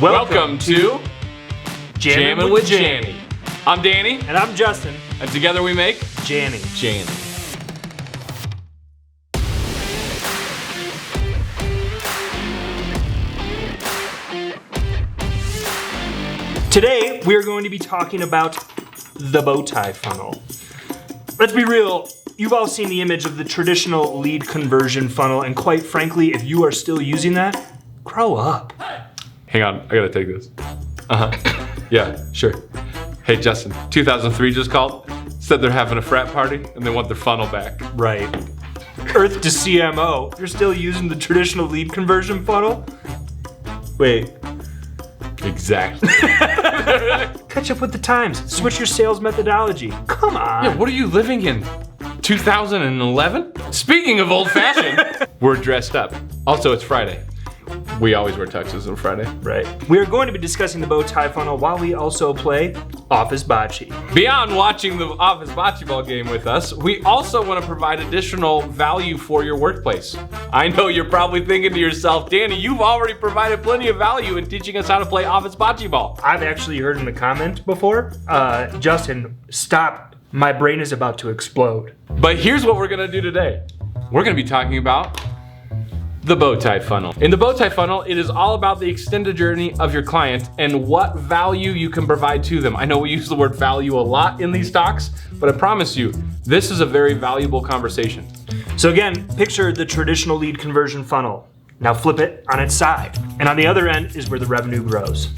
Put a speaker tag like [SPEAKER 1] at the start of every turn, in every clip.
[SPEAKER 1] Welcome to Jammin' with Janny. I'm Danny.
[SPEAKER 2] And I'm Justin.
[SPEAKER 1] And together we make
[SPEAKER 2] Janny. Today, we are going to be talking about the bow tie funnel. Let's be real, you've all seen the image of the traditional lead conversion funnel, and quite frankly, if you are still using that, grow up.
[SPEAKER 1] Hang on, I gotta take this. Yeah, sure. Hey Justin, 2003 just called, said they're having a frat party and they want their funnel back.
[SPEAKER 2] Right. Earth to CMO, you're still using the traditional lead conversion funnel? Wait.
[SPEAKER 1] Exactly.
[SPEAKER 2] Catch up with the times. Switch your sales methodology. Come on.
[SPEAKER 1] Yeah, what are you living in? 2011? Speaking of old fashioned, we're dressed up. Also, it's Friday. We always wear tuxes on Friday.
[SPEAKER 2] Right. We are going to be discussing the bow tie funnel while we also play Office Bocce.
[SPEAKER 1] Beyond watching the Office Bocce ball game with us, we also want to provide additional value for your workplace. I know you're probably thinking to yourself, Danny, you've already provided plenty of value in teaching us how to play Office Bocce ball.
[SPEAKER 2] I've actually heard in the comment before, Justin, stop. My brain is about to explode.
[SPEAKER 1] But here's what we're going to do today. We're going to be talking about the bow tie funnel. In the bow tie funnel, it is all about the extended journey of your client and what value you can provide to them. I know we use the word value a lot in these talks, but I promise you, this is a very valuable conversation.
[SPEAKER 2] So again, picture the traditional lead conversion funnel. Now flip it on its side. And on the other end is where the revenue grows.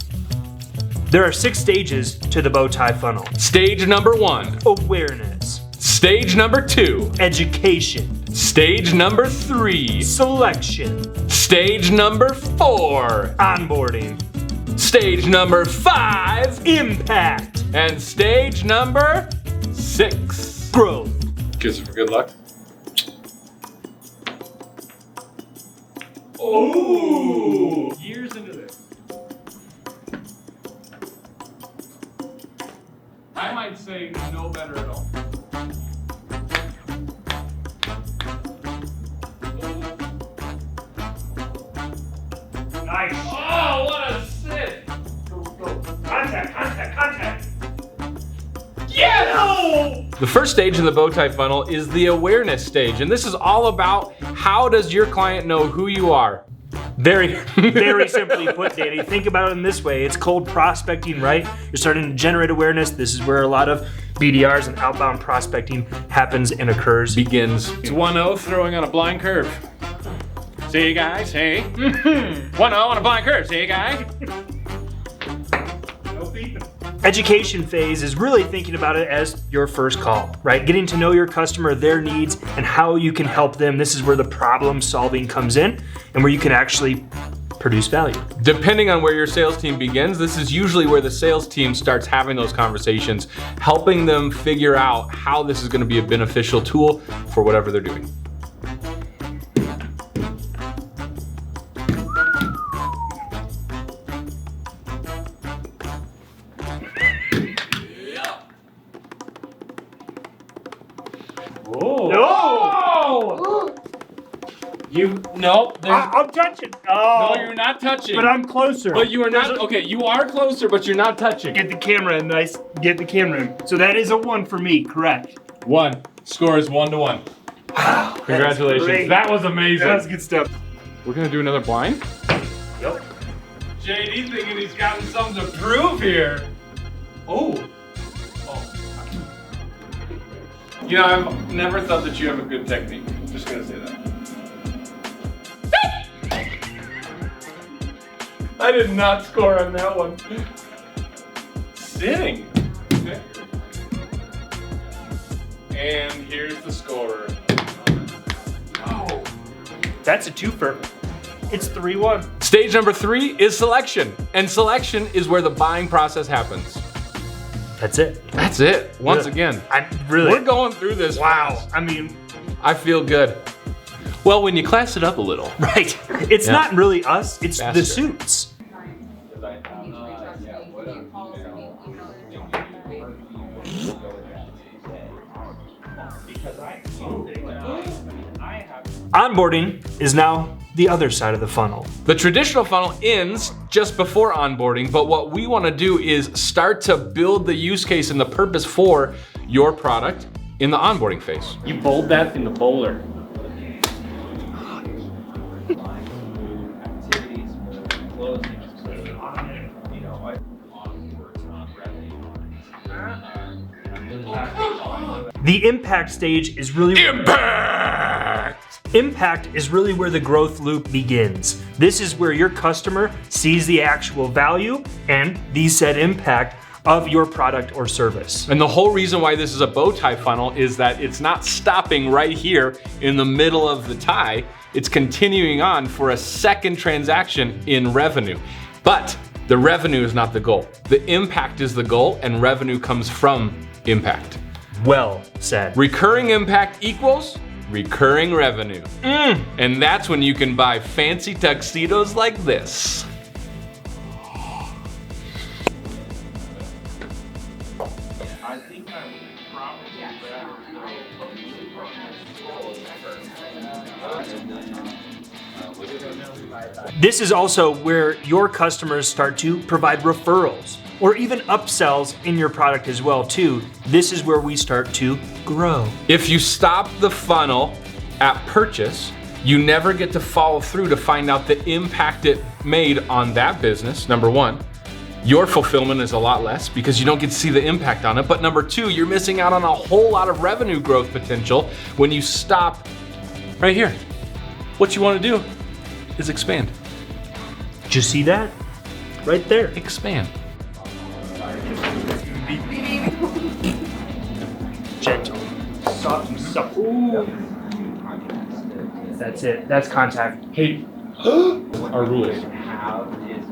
[SPEAKER 2] There are 6 stages to the bow tie funnel.
[SPEAKER 1] Stage number 1,
[SPEAKER 2] awareness.
[SPEAKER 1] Stage number 2,
[SPEAKER 2] education.
[SPEAKER 1] Stage number 3,
[SPEAKER 2] selection.
[SPEAKER 1] Stage number 4,
[SPEAKER 2] onboarding.
[SPEAKER 1] Stage number 5,
[SPEAKER 2] impact.
[SPEAKER 1] And stage number 6,
[SPEAKER 2] growth.
[SPEAKER 1] Gives it for good luck. Oh, years into this. I might say no better at all.
[SPEAKER 2] Nice.
[SPEAKER 1] Oh, what a sit!
[SPEAKER 2] Go. Contact.
[SPEAKER 1] Yes! No! The first stage in the bow tie funnel is the awareness stage, and this is all about how does your client know who you are?
[SPEAKER 2] Very simply put, Danny, think about it in this way. It's cold prospecting, right? You're starting to generate awareness. This is where a lot of BDRs and outbound prospecting happens and occurs.
[SPEAKER 1] Begins.
[SPEAKER 3] It's 1-0 throwing on a blind curve. See you guys, hey. 1-0 on a blind curve, see you guys.
[SPEAKER 2] Education phase is really thinking about it as your first call, right? Getting to know your customer, their needs, and how you can help them. This is where the problem solving comes in and where you can actually produce value.
[SPEAKER 1] Depending on where your sales team begins, this is usually where the sales team starts having those conversations, helping them figure out how this is going to be a beneficial tool for whatever they're doing.
[SPEAKER 2] I'm touching. Oh.
[SPEAKER 1] No, you're not touching.
[SPEAKER 2] But I'm closer.
[SPEAKER 1] But you are not. Okay, you are closer, but you're not touching.
[SPEAKER 2] Get the camera in. Nice. Get the camera in. So that is a 1 for me, correct?
[SPEAKER 1] 1. Score is 1-1.
[SPEAKER 2] Wow.
[SPEAKER 1] Congratulations. That was amazing.
[SPEAKER 2] That was good stuff.
[SPEAKER 1] We're gonna do another blind?
[SPEAKER 2] Yep.
[SPEAKER 1] JD thinking he's gotten something to prove here. Oh. You know, I've never thought that you have a good technique. Just gonna say that. I did not score on that one. Sitting. Okay. And here's the score. Oh.
[SPEAKER 2] That's a 2-fer. It's 3-1.
[SPEAKER 1] Stage number 3 is selection. And selection is where the buying process happens.
[SPEAKER 2] That's it.
[SPEAKER 1] That's it. Once again. We're going through this.
[SPEAKER 2] Wow.
[SPEAKER 1] Fast.
[SPEAKER 2] I mean,
[SPEAKER 1] I feel good. Well, when you class it up a little.
[SPEAKER 2] Right. It's not really us, it's
[SPEAKER 1] Faster.
[SPEAKER 2] the suits. Onboarding is now the other side of the funnel.
[SPEAKER 1] The traditional funnel ends just before onboarding, but what we want to do is start to build the use case and the purpose for your product in the onboarding phase.
[SPEAKER 3] You bold that in the bowler.
[SPEAKER 2] The impact stage is really Impact is really where the growth loop begins. This is where your customer sees the actual value and the said impact of your product or service.
[SPEAKER 1] And the whole reason why this is a bow tie funnel is that it's not stopping right here in the middle of the tie. It's continuing on for a second transaction in revenue. But the revenue is not the goal. The impact is the goal, and revenue comes from impact.
[SPEAKER 2] Well said.
[SPEAKER 1] Recurring impact equals recurring revenue. And that's when you can buy fancy tuxedos like this.
[SPEAKER 2] This is also where your customers start to provide referrals or even upsells in your product as well too. This is where we start to grow.
[SPEAKER 1] If you stop the funnel at purchase, you never get to follow through to find out the impact it made on that business. Number one, your fulfillment is a lot less because you don't get to see the impact on it. But number two, you're missing out on a whole lot of revenue growth potential when you stop right here. What you want to do is expand.
[SPEAKER 2] Did you see that? Right there.
[SPEAKER 1] Expand.
[SPEAKER 2] Gentle. Soft, soft. Ooh. That's it. That's contact. Hey.
[SPEAKER 1] Our rules.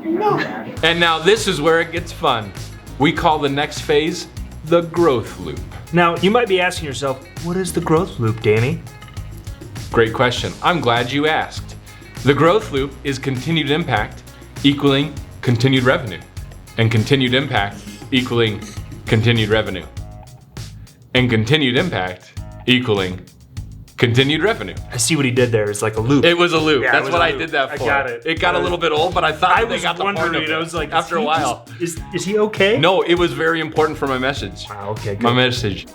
[SPEAKER 1] No. And now this is where it gets fun. We call the next phase the growth loop.
[SPEAKER 2] Now, you might be asking yourself, what is the growth loop, Danny?
[SPEAKER 1] Great question. I'm glad you asked. The growth loop is continued impact equaling continued revenue, and continued impact equaling continued revenue, and continued impact equaling continued revenue.
[SPEAKER 2] I see what he did there. It's like a loop.
[SPEAKER 1] It was a loop.
[SPEAKER 2] Yeah,
[SPEAKER 1] That's what I did that for.
[SPEAKER 2] I got it.
[SPEAKER 1] It got a little bit old, but I thought
[SPEAKER 2] I
[SPEAKER 1] they
[SPEAKER 2] was
[SPEAKER 1] got the point of
[SPEAKER 2] wondering.
[SPEAKER 1] it.
[SPEAKER 2] I was like,
[SPEAKER 1] after a while.
[SPEAKER 2] Is he okay?
[SPEAKER 1] No, it was very important for my message.
[SPEAKER 2] Ah, okay, good.
[SPEAKER 1] My message.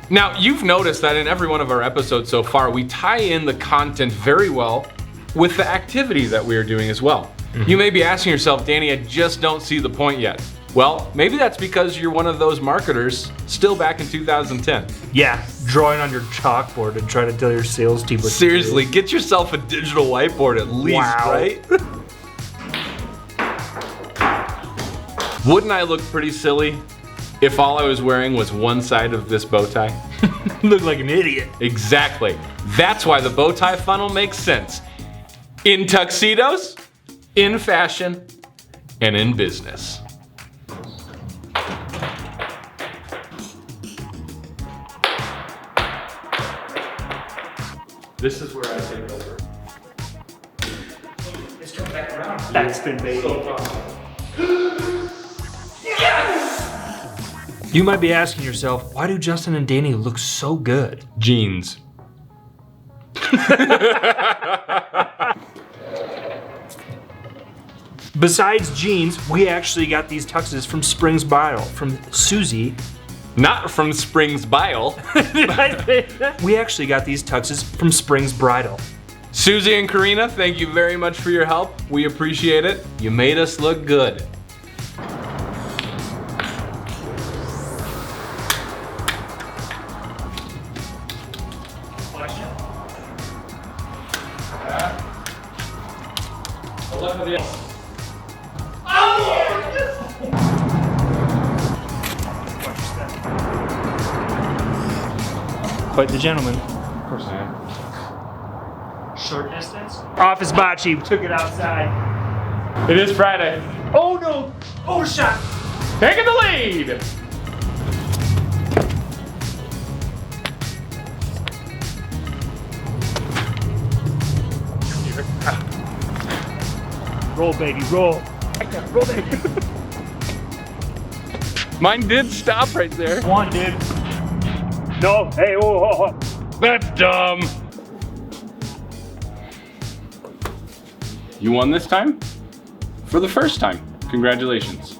[SPEAKER 1] Now, you've noticed that in every one of our episodes so far, we tie in the content very well with the activity that we are doing as well. You may be asking yourself, Danny, I just don't see the point yet. Well, maybe that's because you're one of those marketers still back in 2010.
[SPEAKER 2] Yeah, drawing on your chalkboard and trying to tell your sales team what
[SPEAKER 1] Seriously, get yourself a digital whiteboard at least,
[SPEAKER 2] Wow.
[SPEAKER 1] right? Wouldn't I look pretty silly if all I was wearing was one side of this bow tie?
[SPEAKER 2] You look like an idiot.
[SPEAKER 1] Exactly. That's why the bow tie funnel makes sense. In tuxedos, in fashion, and in business. This is where I take over.
[SPEAKER 2] Let's come back around. Backspin, baby. You might be asking yourself, why do Justin and Danny look so good?
[SPEAKER 1] Jeans.
[SPEAKER 2] Besides jeans, we actually got these tuxes from Springs Bridal, from Susie.
[SPEAKER 1] Not from Springs Bile.
[SPEAKER 2] We actually got these tuxes from Springs Bridal.
[SPEAKER 1] Susie and Karina, thank you very much for your help. We appreciate it. You made us look good.
[SPEAKER 2] Quite the gentleman.
[SPEAKER 1] Of course I am.
[SPEAKER 2] Short distance? Office bocce, took it outside.
[SPEAKER 1] It is Friday.
[SPEAKER 2] Oh no! Overshot!
[SPEAKER 1] Taking the lead!
[SPEAKER 2] Roll, baby, roll. Roll, baby.
[SPEAKER 1] Mine did stop right there.
[SPEAKER 2] Come on, dude. No, hey, oh.
[SPEAKER 1] That's dumb. You won this time? For the first time. Congratulations.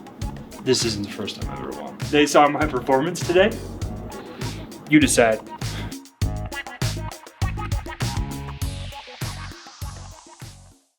[SPEAKER 2] This isn't the first time I've ever won. They saw my performance today. You decide.